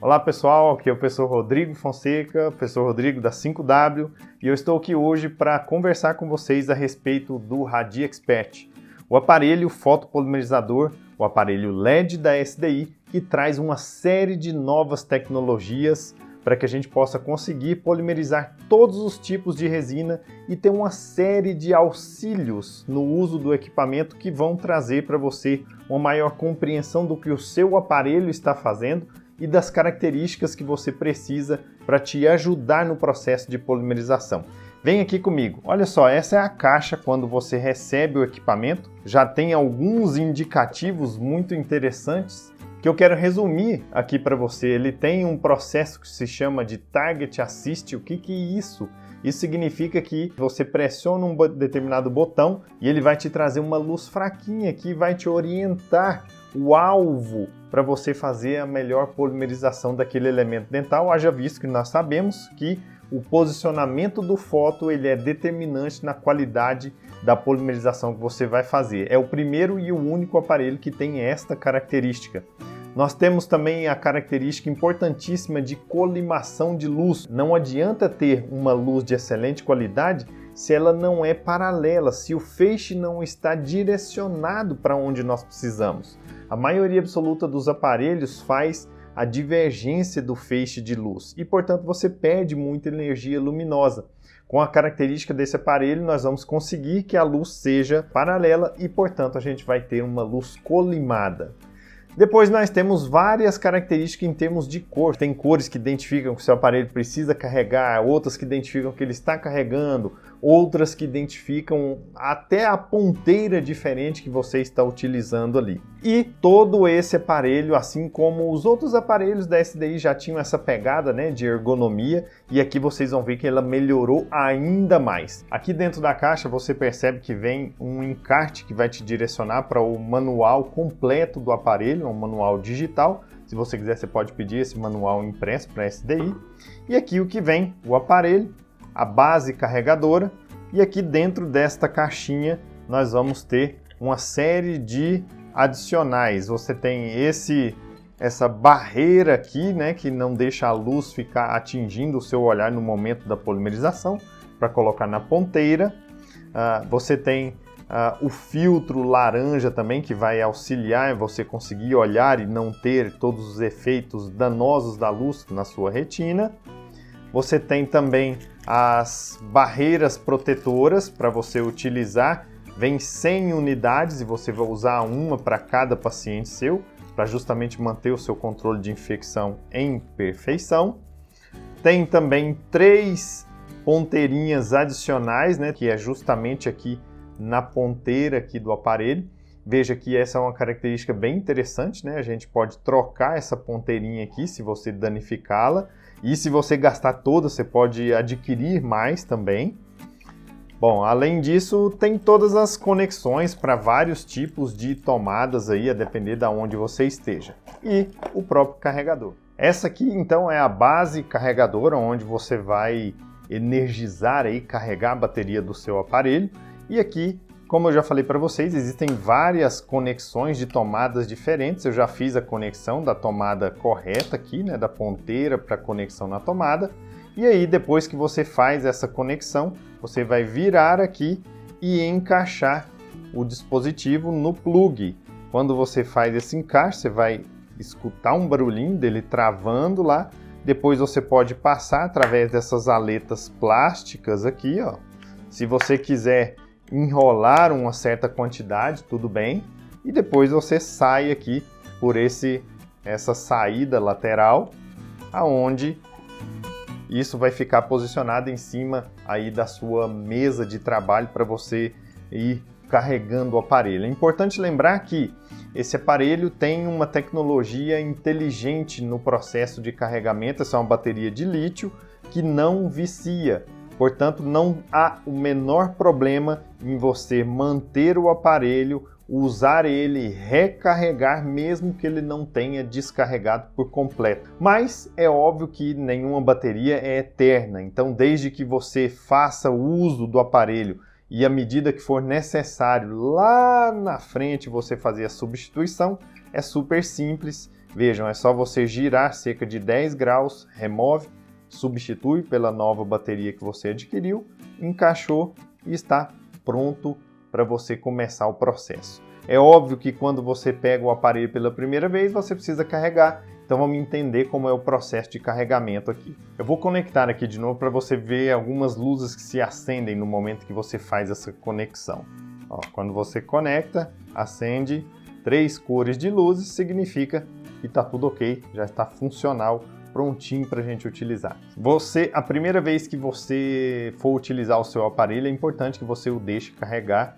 Olá pessoal, aqui é o professor Rodrigo Fonseca, professor Rodrigo da 5W, e eu estou aqui hoje para conversar com vocês a respeito do RadiExpert, o aparelho fotopolimerizador, o aparelho LED da SDI, que traz uma série de novas tecnologias para que a gente possa conseguir polimerizar todos os tipos de resina e ter uma série de auxílios no uso do equipamento que vão trazer para você uma maior compreensão do que o seu aparelho está fazendo e das características que você precisa para te ajudar no processo de polimerização. Vem aqui comigo. Olha só, essa é a caixa quando você recebe o equipamento. Já tem alguns indicativos muito interessantes que eu quero resumir aqui para você. Ele tem um processo que se chama de Target Assist. O que é isso? Isso significa que você pressiona um determinado botão e ele vai te trazer uma luz fraquinha que vai te orientar o alvo para você fazer a melhor polimerização daquele elemento dental, haja visto que nós sabemos que o posicionamento do fóton ele é determinante na qualidade da polimerização que você vai fazer. É o primeiro e o único aparelho que tem esta característica. Nós temos também a característica importantíssima de colimação de luz. Não adianta ter uma luz de excelente qualidade se ela não é paralela, se o feixe não está direcionado para onde nós precisamos. A maioria absoluta dos aparelhos faz a divergência do feixe de luz e, portanto, você perde muita energia luminosa. Com a característica desse aparelho, nós vamos conseguir que a luz seja paralela e, portanto, a gente vai ter uma luz colimada. Depois nós temos várias características em termos de cor. Tem cores que identificam que o seu aparelho precisa carregar, outras que identificam que ele está carregando, outras que identificam até a ponteira diferente que você está utilizando ali. E todo esse aparelho, assim como os outros aparelhos da SDI já tinham essa pegada, né, de ergonomia, e aqui vocês vão ver que ela melhorou ainda mais. Aqui dentro da caixa você percebe que vem um encarte que vai te direcionar para o manual completo do aparelho, um manual digital. Se você quiser, você pode pedir esse manual impresso para a SDI. E aqui o que vem, o aparelho, a base carregadora, e aqui dentro desta caixinha nós vamos ter uma série de adicionais. Você tem essa barreira aqui, né, que não deixa a luz ficar atingindo o seu olhar no momento da polimerização, para colocar na ponteira. Você tem o filtro laranja também, que vai auxiliar você conseguir olhar e não ter todos os efeitos danosos da luz na sua retina. Você tem também as barreiras protetoras para você utilizar. Vem 100 unidades e você vai usar uma para cada paciente seu, para justamente manter o seu controle de infecção em perfeição. Tem também 3 ponteirinhas adicionais, né, que é justamente aqui na ponteira aqui do aparelho. Veja que essa é uma característica bem interessante, né? A gente pode trocar essa ponteirinha aqui se você danificá-la. E se você gastar toda, você pode adquirir mais também. Bom, além disso, tem todas as conexões para vários tipos de tomadas aí, a depender de onde você esteja. E o próprio carregador. Essa aqui, então, é a base carregadora, onde você vai energizar aí, carregar a bateria do seu aparelho. E aqui, como eu já falei para vocês, existem várias conexões de tomadas diferentes. Eu já fiz a conexão da tomada correta aqui, né, da ponteira para a conexão na tomada. E aí, depois que você faz essa conexão, você vai virar aqui e encaixar o dispositivo no plug. Quando você faz esse encaixe, você vai escutar um barulhinho dele travando lá. Depois você pode passar através dessas aletas plásticas aqui, ó. Se você quiser enrolar uma certa quantidade, tudo bem, e depois você sai aqui por essa saída lateral, aonde isso vai ficar posicionado em cima aí da sua mesa de trabalho para você ir carregando o aparelho. É importante lembrar que esse aparelho tem uma tecnologia inteligente no processo de carregamento. Essa é uma bateria de lítio que não vicia. Portanto, não há o menor problema em você manter o aparelho usar ele, recarregar mesmo que ele não tenha descarregado por completo. Mas é óbvio que nenhuma bateria é eterna, então desde que você faça o uso do aparelho e à medida que for necessário lá na frente você fazer a substituição, é super simples. Vejam, é só você girar cerca de 10 graus, remove, substitui pela nova bateria que você adquiriu, encaixou e está pronto para você começar o processo. É óbvio que quando você pega o aparelho pela primeira vez, você precisa carregar. Então vamos entender como é o processo de carregamento aqui. Eu vou conectar aqui de novo para você ver algumas luzes que se acendem no momento que você faz essa conexão. Ó, quando você conecta, acende 3 cores de luzes, significa que está tudo ok, já está funcional, prontinho para a gente utilizar. A primeira vez que você for utilizar o seu aparelho, é importante que você o deixe carregar,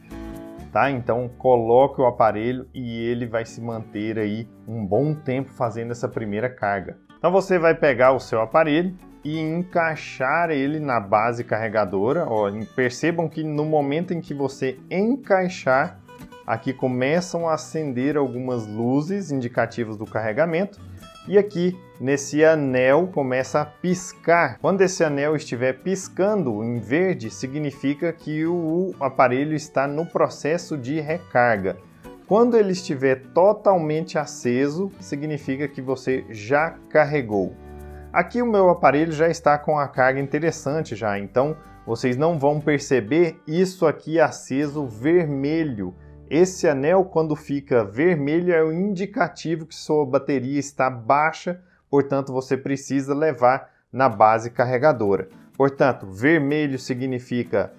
tá? Então coloque o aparelho e ele vai se manter aí um bom tempo fazendo essa primeira carga. Então você vai pegar o seu aparelho e encaixar ele na base carregadora. Ó, percebam que no momento em que você encaixar, aqui começam a acender algumas luzes indicativas do carregamento. E aqui, nesse anel, começa a piscar. Quando esse anel estiver piscando em verde, significa que o aparelho está no processo de recarga. Quando ele estiver totalmente aceso, significa que você já carregou. Aqui o meu aparelho já está com a carga interessante já, então vocês não vão perceber isso aqui aceso vermelho. Esse anel, quando fica vermelho, é o indicativo que sua bateria está baixa, portanto você precisa levar na base carregadora. Portanto, vermelho significa,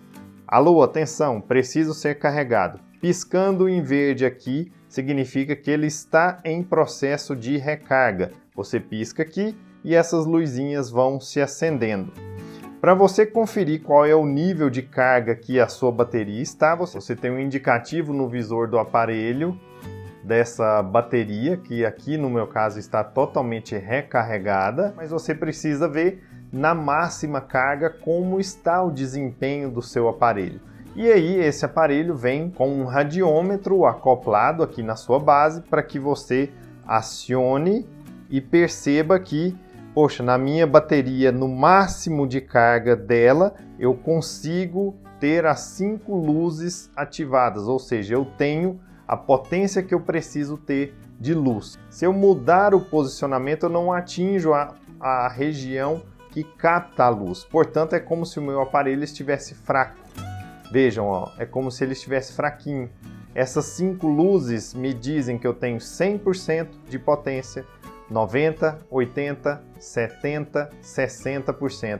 alô, atenção, preciso ser carregado. Piscando em verde aqui, significa que ele está em processo de recarga. Você pisca aqui e essas luzinhas vão se acendendo. Para você conferir qual é o nível de carga que a sua bateria está, você tem um indicativo no visor do aparelho dessa bateria, que aqui no meu caso está totalmente recarregada, mas você precisa ver na máxima carga como está o desempenho do seu aparelho. E aí esse aparelho vem com um radiômetro acoplado aqui na sua base para que você acione e perceba que, poxa, na minha bateria, no máximo de carga dela, eu consigo ter as 5 luzes ativadas, ou seja, eu tenho a potência que eu preciso ter de luz. Se eu mudar o posicionamento, eu não atinjo a região que capta a luz. Portanto, é como se o meu aparelho estivesse fraco. Vejam, ó, é como se ele estivesse fraquinho. Essas 5 luzes me dizem que eu tenho 100% de potência, 90%, 80%, 70%, 60%.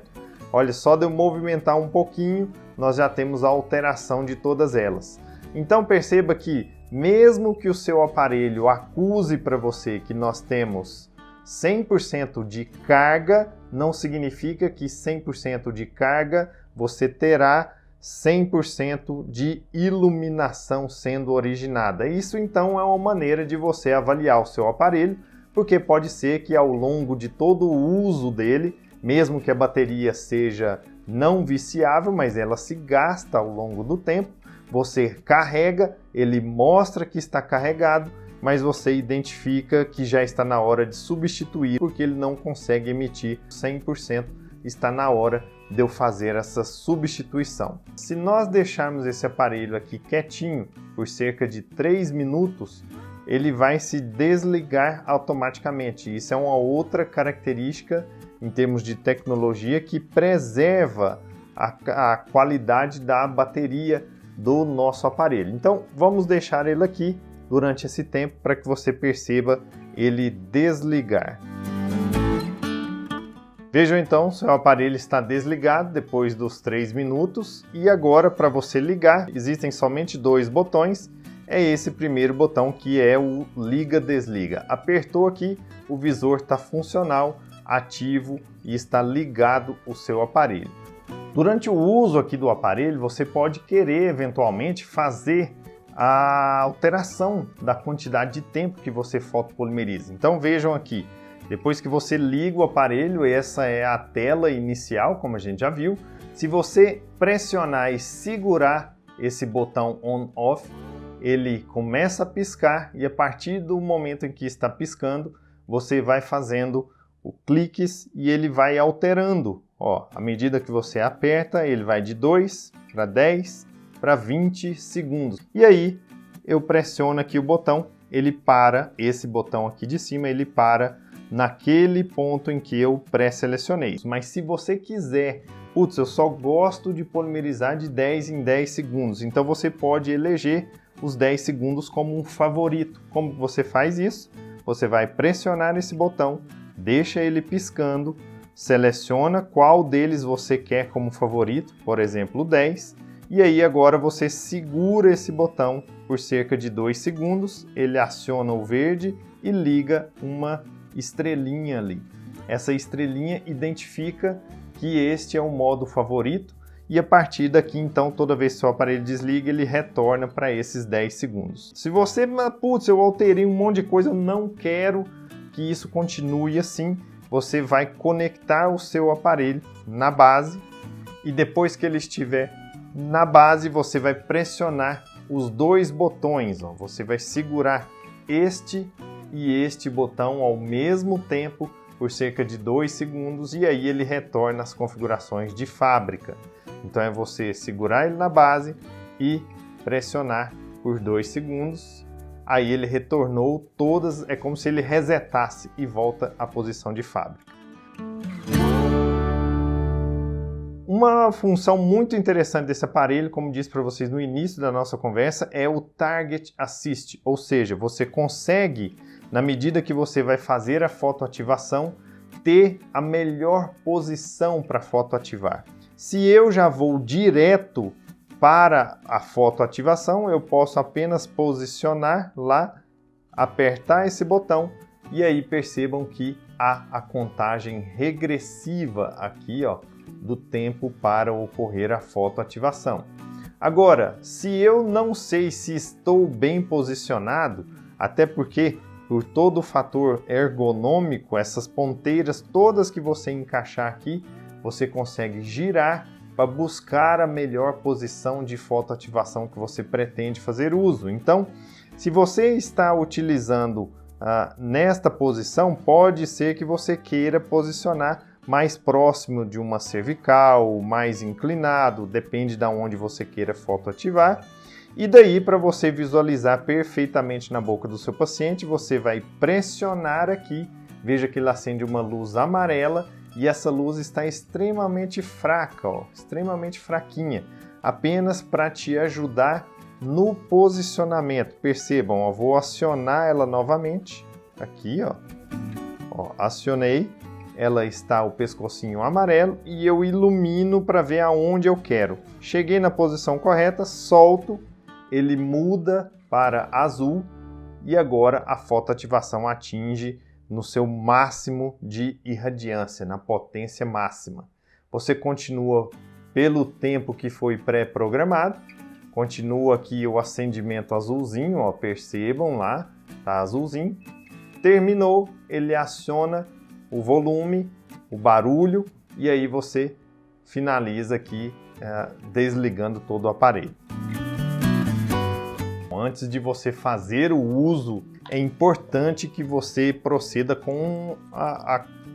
Olha, só de eu movimentar um pouquinho, nós já temos a alteração de todas elas. Então perceba que, mesmo que o seu aparelho acuse para você que nós temos 100% de carga, não significa que 100% de carga você terá 100% de iluminação sendo originada. Isso então é uma maneira de você avaliar o seu aparelho, porque pode ser que ao longo de todo o uso dele, mesmo que a bateria seja não viciável, mas ela se gasta ao longo do tempo, você carrega, ele mostra que está carregado, mas você identifica que já está na hora de substituir, porque ele não consegue emitir 100%, está na hora de eu fazer essa substituição. Se nós deixarmos esse aparelho aqui quietinho por cerca de 3 minutos, ele vai se desligar automaticamente. Isso é uma outra característica em termos de tecnologia que preserva a qualidade da bateria do nosso aparelho. Então vamos deixar ele aqui durante esse tempo para que você perceba ele desligar. Vejam então, seu aparelho está desligado depois dos 3 minutos e agora, para você ligar, existem somente 2 botões. É esse primeiro botão que é o liga-desliga. Apertou aqui, o visor está funcional, ativo e está ligado o seu aparelho. Durante o uso aqui do aparelho, você pode querer eventualmente fazer a alteração da quantidade de tempo que você fotopolimeriza. Então vejam aqui, depois que você liga o aparelho, essa é a tela inicial, como a gente já viu. Se você pressionar e segurar esse botão on-off, ele começa a piscar e a partir do momento em que está piscando, você vai fazendo o cliques e ele vai alterando. Ó, à medida que você aperta, ele vai de 2 para 10 para 20 segundos. E aí eu pressiono aqui o botão, ele para, esse botão aqui de cima, ele para naquele ponto em que eu pré-selecionei. Mas se você quiser, putz, eu só gosto de polimerizar de 10 em 10 segundos, então você pode eleger os 10 segundos como um favorito. Como você faz isso? Você vai pressionar esse botão, deixa ele piscando, seleciona qual deles você quer como favorito, por exemplo, o 10, e aí agora você segura esse botão por cerca de 2 segundos, ele aciona o verde e liga uma estrelinha ali. Essa estrelinha identifica que este é o modo favorito e a partir daqui, então, toda vez que seu aparelho desliga, ele retorna para esses 10 segundos. Se você, putz, eu alterei um monte de coisa, eu não quero que isso continue assim, você vai conectar o seu aparelho na base e depois que ele estiver na base, você vai pressionar os dois botões, ó. Você vai segurar este e este botão ao mesmo tempo por cerca de 2 segundos e aí ele retorna às configurações de fábrica. Então é você segurar ele na base e pressionar por 2 segundos, aí ele retornou todas, é como se ele resetasse e volta à posição de fábrica. Uma função muito interessante desse aparelho, como disse para vocês no início da nossa conversa, é o Target Assist, ou seja, você consegue, na medida que você vai fazer a fotoativação, ter a melhor posição para fotoativar. Se eu já vou direto para a fotoativação, eu posso apenas posicionar lá, apertar esse botão e aí percebam que há a contagem regressiva aqui, ó, do tempo para ocorrer a fotoativação. Agora, se eu não sei se estou bem posicionado, até porque por todo o fator ergonômico, essas ponteiras todas que você encaixar aqui, você consegue girar para buscar a melhor posição de fotoativação que você pretende fazer uso. Então, se você está utilizando nesta posição, pode ser que você queira posicionar mais próximo de uma cervical, mais inclinado, depende de onde você queira fotoativar. E daí, para você visualizar perfeitamente na boca do seu paciente, você vai pressionar aqui, veja que ele acende uma luz amarela e essa luz está extremamente fraca, ó, extremamente fraquinha, apenas para te ajudar no posicionamento. Percebam, ó, vou acionar ela novamente, aqui, ó, acionei, ela está o pescocinho amarelo e eu ilumino para ver aonde eu quero. Cheguei na posição correta, solto, ele muda para azul e agora a fotoativação atinge no seu máximo de irradiância, na potência máxima. Você continua pelo tempo que foi pré-programado, continua aqui o acendimento azulzinho, ó, percebam lá, tá azulzinho. Terminou, ele aciona o volume, o barulho e aí você finaliza aqui desligando todo o aparelho. Antes de você fazer o uso, é importante que você proceda com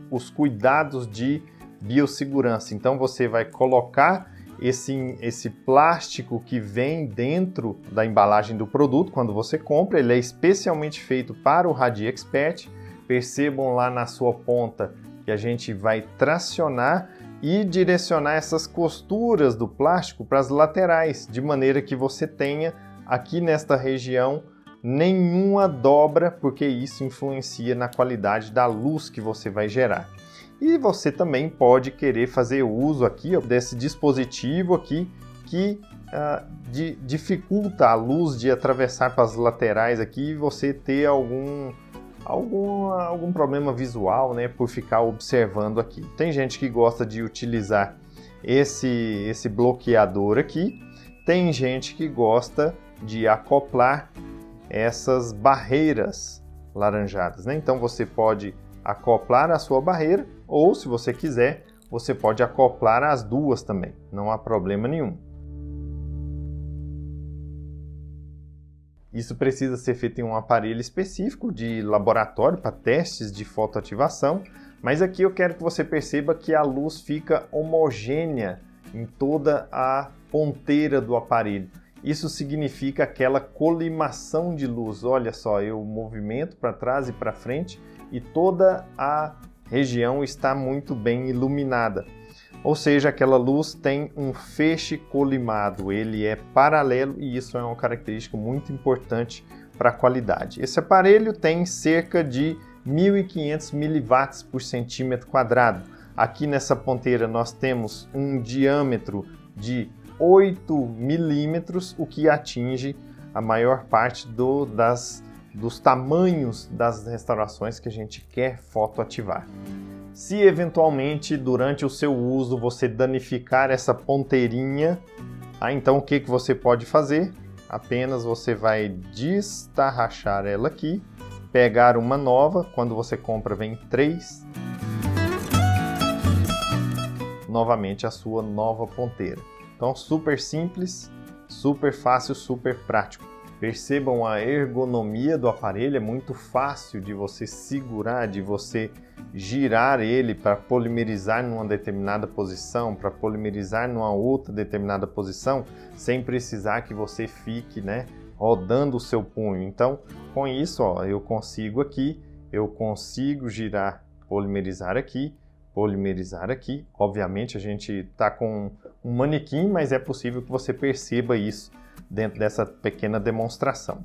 os cuidados de biossegurança. Então você vai colocar esse plástico que vem dentro da embalagem do produto quando você compra. Ele é especialmente feito para o RadiExpert. Percebam lá na sua ponta que a gente vai tracionar e direcionar essas costuras do plástico para as laterais, de maneira que você tenha aqui nesta região nenhuma dobra, porque isso influencia na qualidade da luz que você vai gerar. E você também pode querer fazer uso aqui, ó, desse dispositivo aqui que dificulta a luz de atravessar para as laterais aqui e você ter algum problema visual, né, por ficar observando aqui. Tem gente que gosta de utilizar esse bloqueador aqui, tem gente que gosta de acoplar essas barreiras laranjadas, né? Então você pode acoplar a sua barreira ou, se você quiser, você pode acoplar as duas também, não há problema nenhum. Isso precisa ser feito em um aparelho específico de laboratório para testes de fotoativação, mas aqui eu quero que você perceba que a luz fica homogênea em toda a ponteira do aparelho. Isso significa aquela colimação de luz. Olha só, eu movimento para trás e para frente e toda a região está muito bem iluminada. Ou seja, aquela luz tem um feixe colimado, ele é paralelo e isso é uma característica muito importante para a qualidade. Esse aparelho tem cerca de 1.500 miliwatts por centímetro quadrado. Aqui nessa ponteira nós temos um diâmetro de 8 milímetros, o que atinge a maior parte dos tamanhos das restaurações que a gente quer fotoativar. Se eventualmente durante o seu uso você danificar essa ponteirinha, então o que você pode fazer? Apenas você vai destarrachar ela aqui, pegar uma nova, quando você compra vem 3, novamente a sua nova ponteira. Então super simples, super fácil, super prático. Percebam a ergonomia do aparelho, é muito fácil de você segurar, de você girar ele para polimerizar numa determinada posição, para polimerizar numa outra determinada posição, sem precisar que você fique, rodando o seu punho. Então, com isso, eu consigo aqui, eu consigo girar, polimerizar aqui. Obviamente a gente está com um manequim, mas é possível que você perceba isso dentro dessa pequena demonstração.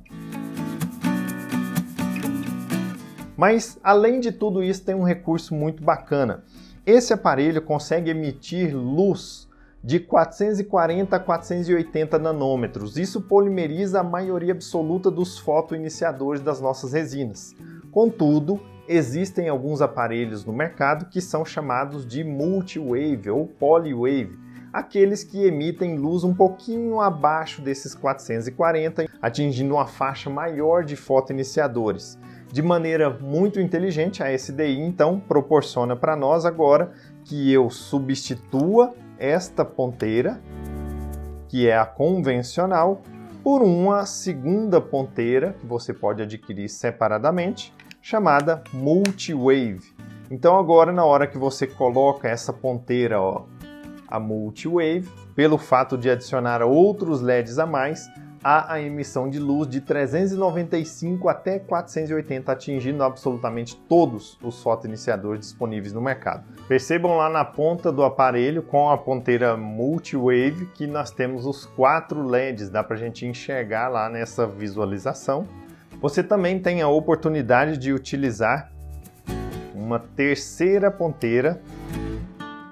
Mas, além de tudo isso, tem um recurso muito bacana. Esse aparelho consegue emitir luz de 440 a 480 nanômetros. Isso polimeriza a maioria absoluta dos fotoiniciadores das nossas resinas. Contudo, existem alguns aparelhos no mercado que são chamados de multi-wave ou poly-wave, aqueles que emitem luz um pouquinho abaixo desses 440, atingindo uma faixa maior de fotoiniciadores. De maneira muito inteligente, a SDI então proporciona para nós agora que eu substitua esta ponteira, que é a convencional, por uma segunda ponteira que você pode adquirir separadamente, chamada multi-wave. Então agora na hora que você coloca essa ponteira, a multi-wave, pelo fato de adicionar outros LEDs a mais, há a emissão de luz de 395 até 480, atingindo absolutamente todos os fotoiniciadores disponíveis no mercado. Percebam lá na ponta do aparelho, com a ponteira multi-wave, que nós temos os 4 LEDs, dá para a gente enxergar lá nessa visualização. Você também tem a oportunidade de utilizar uma terceira ponteira,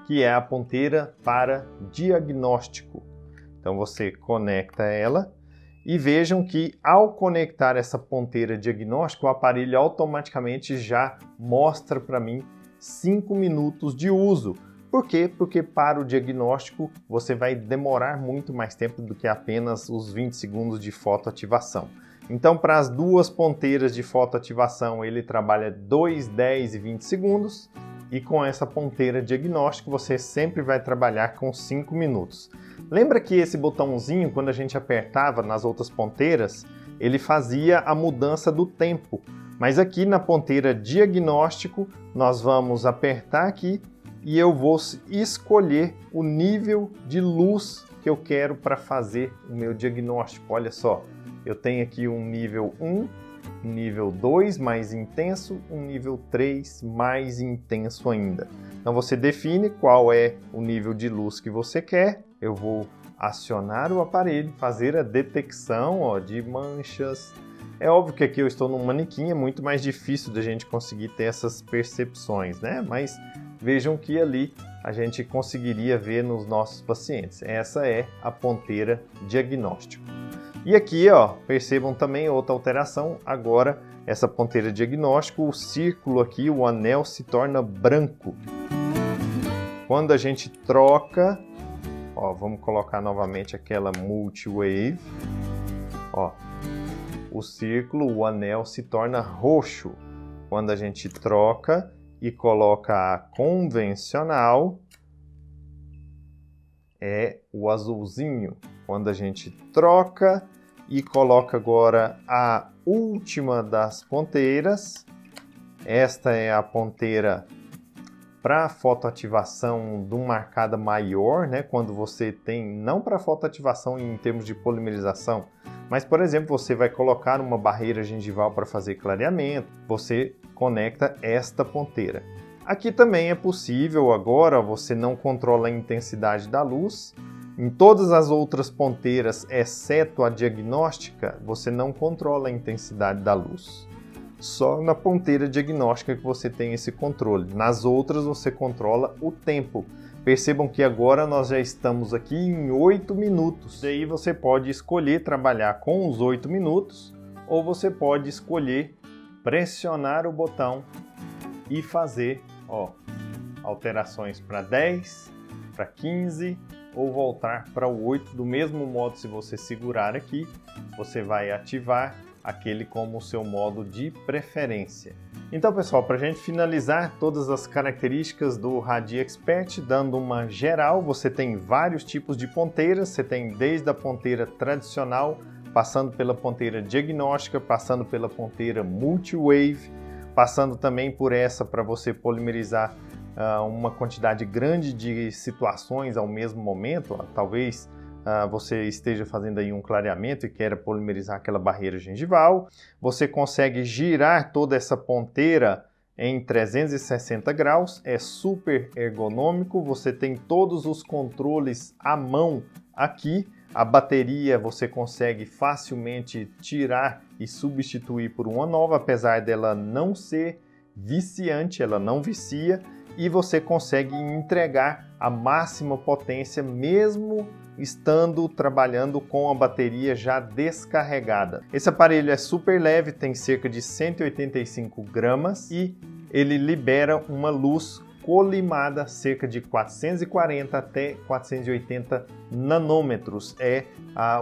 que é a ponteira para diagnóstico. Então você conecta ela e vejam que ao conectar essa ponteira diagnóstico, o aparelho automaticamente já mostra para mim 5 minutos de uso. Por quê? Porque para o diagnóstico você vai demorar muito mais tempo do que apenas os 20 segundos de fotoativação. Então, para as duas ponteiras de fotoativação, ele trabalha 2, 10 e 20 segundos. E com essa ponteira diagnóstico, você sempre vai trabalhar com 5 minutos. Lembra que esse botãozinho, quando a gente apertava nas outras ponteiras, ele fazia a mudança do tempo. Mas aqui na ponteira diagnóstico, nós vamos apertar aqui e eu vou escolher o nível de luz que eu quero para fazer o meu diagnóstico. Olha só, eu tenho aqui um nível 1, um nível 2 mais intenso, um nível 3 mais intenso ainda. Então você define qual é o nível de luz que você quer. Eu vou acionar o aparelho, fazer a detecção de manchas. É óbvio que aqui eu estou num manequim, é muito mais difícil da gente conseguir ter essas percepções, Mas vejam que ali a gente conseguiria ver nos nossos pacientes. Essa é a ponteira diagnóstico. E aqui, percebam também outra alteração. Agora, essa ponteira diagnóstico, o círculo aqui, o anel se torna branco. Quando a gente troca, vamos colocar novamente aquela multi-wave. O círculo, o anel se torna roxo. Quando a gente troca e coloca a convencional, é o azulzinho. Quando a gente troca e coloca agora a última das ponteiras. Esta é a ponteira para fotoativação de uma arcada maior, né? Quando você tem, não para fotoativação em termos de polimerização, mas, por exemplo, você vai colocar uma barreira gengival para fazer clareamento, você conecta esta ponteira. Aqui também é possível, agora você não controla a intensidade da luz. Em todas as outras ponteiras, exceto a diagnóstica, você não controla a intensidade da luz. Só na ponteira diagnóstica que você tem esse controle. Nas outras você controla o tempo. Percebam que agora nós já estamos aqui em 8 minutos. E aí você pode escolher trabalhar com os 8 minutos ou você pode escolher pressionar o botão e fazer alterações para 10, para 15 ou voltar para o 8. Do mesmo modo, se você segurar aqui, você vai ativar aquele como o seu modo de preferência. Então, pessoal, para a gente finalizar todas as características do RadiExpert, dando uma geral, você tem vários tipos de ponteiras, você tem desde a ponteira tradicional, passando pela ponteira diagnóstica, passando pela ponteira multi-wave, passando também por essa para você polimerizar uma quantidade grande de situações ao mesmo momento, talvez você esteja fazendo aí um clareamento e queira polimerizar aquela barreira gengival. Você consegue girar toda essa ponteira em 360 graus, é super ergonômico, você tem todos os controles à mão aqui. A bateria você consegue facilmente tirar e substituir por uma nova, apesar dela não ser viciante, ela não vicia, e você consegue entregar a máxima potência mesmo estando trabalhando com a bateria já descarregada. Esse aparelho é super leve, tem cerca de 185 gramas e ele libera uma luz colimada, cerca de 440 até 480 nanômetros é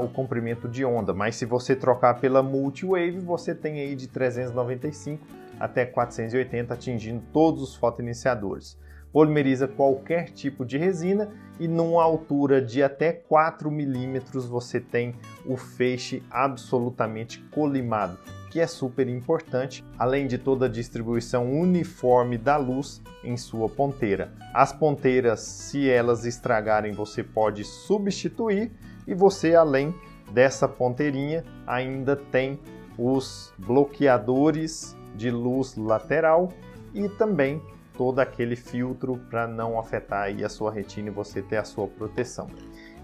o comprimento de onda, mas se você trocar pela multi-wave, você tem aí de 395 até 480, atingindo todos os fotoiniciadores. Polimeriza qualquer tipo de resina e numa altura de até 4 milímetros você tem o feixe absolutamente colimado, que é super importante, além de toda a distribuição uniforme da luz em sua ponteira. As ponteiras, se elas estragarem, você pode substituir e você, além dessa ponteirinha, ainda tem os bloqueadores de luz lateral e também todo aquele filtro para não afetar aí a sua retina e você ter a sua proteção.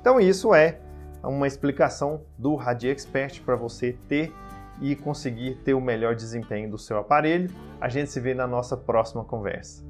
Então isso é uma explicação do RadiExpert para você ter e conseguir ter o melhor desempenho do seu aparelho. A gente se vê na nossa próxima conversa.